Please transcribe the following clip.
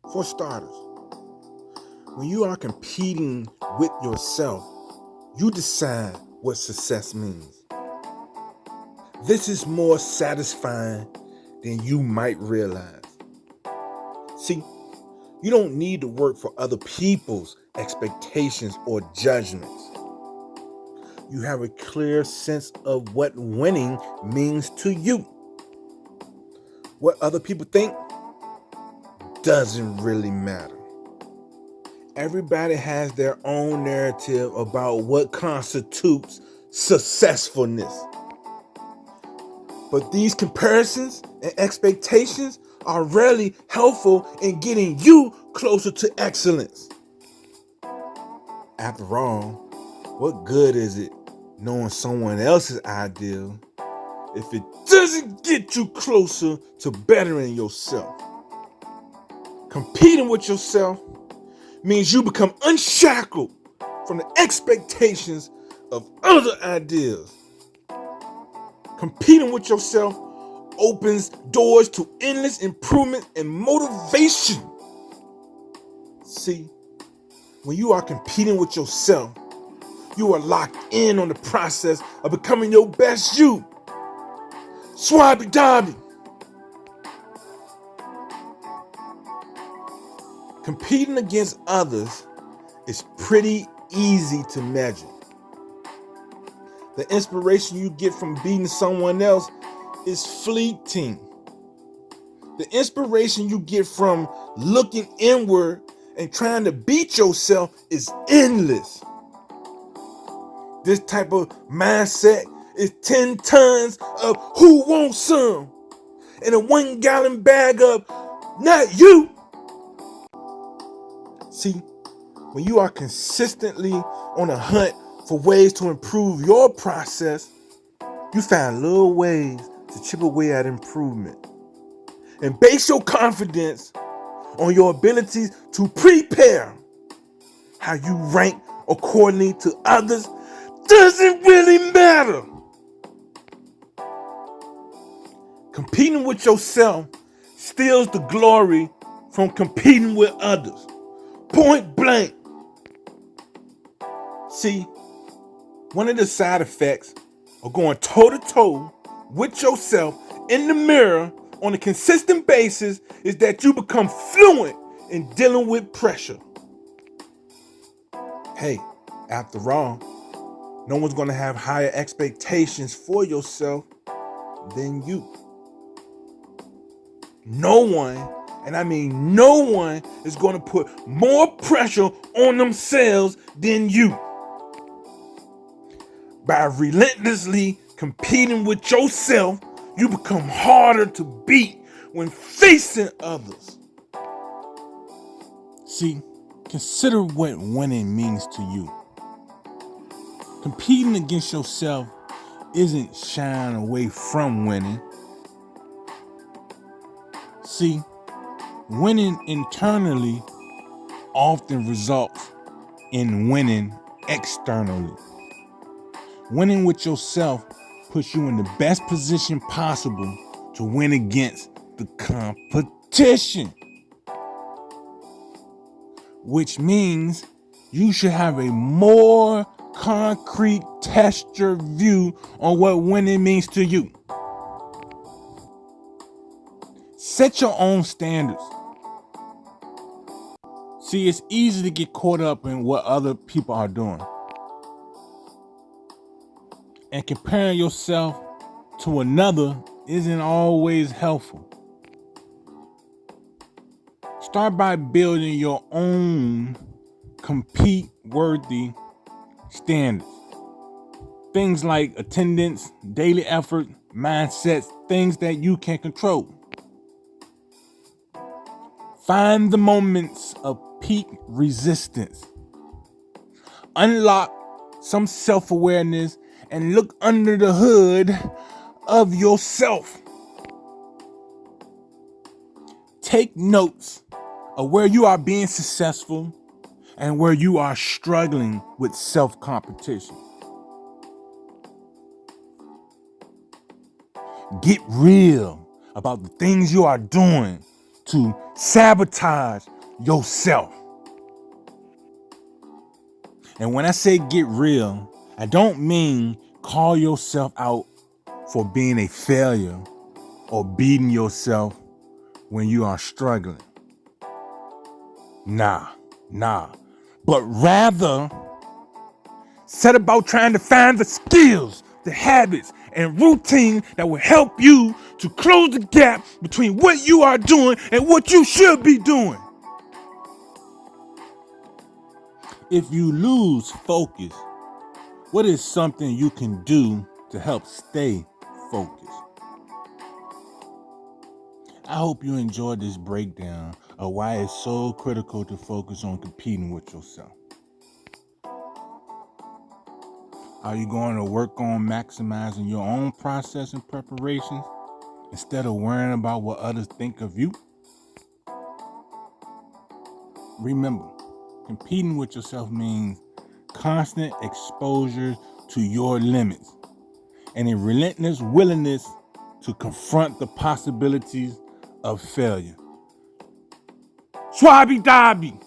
For starters, when you are competing with yourself, you decide what success means. This is more satisfying than you might realize. See, you don't need to work for other people's expectations or judgments. You have a clear sense of what winning means to you. What other people think doesn't really matter. Everybody has their own narrative about what constitutes successfulness. But these comparisons and expectations are rarely helpful in getting you closer to excellence. After all, what good is it knowing someone else's ideal if it doesn't get you closer to bettering yourself? Competing with yourself means you become unshackled from the expectations of other ideas. Competing with yourself opens doors to endless improvement and motivation. See, when you are competing with yourself, you are locked in on the process of becoming your best you. SwabiDabi. Competing against others is pretty easy to measure. The inspiration you get from beating someone else is fleeting. The inspiration you get from looking inward and trying to beat yourself is endless. This type of mindset is 10 tons of who wants some and a 1-gallon bag of not you. See, when you are consistently on a hunt for ways to improve your process, you find little ways to chip away at improvement. And base your confidence on your abilities to prepare. How you rank accordingly to others doesn't really matter. Competing with yourself steals the glory from competing with others. Point blank. See, one of the side effects of going toe-to-toe with yourself in the mirror on a consistent basis is that you become fluent in dealing with pressure. Hey, after all, no one's going to have higher expectations for yourself than you. No one, and I mean no one, is going to put more pressure on themselves than you. By relentlessly competing with yourself, you become harder to beat when facing others. See, consider what winning means to you. Competing against yourself isn't shying away from winning. See, winning internally often results in winning externally. Winning with yourself puts you in the best position possible to win against the competition. Which means you should have a more concrete texture view on what winning means to you. Set your own standards. See, it's easy to get caught up in what other people are doing. And comparing yourself to another isn't always helpful. Start by building your own compete-worthy standards. Things like attendance, daily effort, mindsets, things that you can control. Find the moments of peak resistance. Unlock some self-awareness and look under the hood of yourself. Take notes of where you are being successful and where you are struggling with self-competition. Get real about the things you are doing to sabotage yourself. And when I say get real, I don't mean call yourself out for being a failure or beating yourself when you are struggling. Nah. But rather, set about trying to find the skills, the habits, and routine that will help you to close the gap between what you are doing and what you should be doing. If you lose focus, what is something you can do to help stay focused? I hope you enjoyed this breakdown of why it's so critical to focus on competing with yourself. Are you going to work on maximizing your own process and preparations instead of worrying about what others think of you? Remember, competing with yourself means constant exposure to your limits and a relentless willingness to confront the possibilities of failure. SwabiDabi!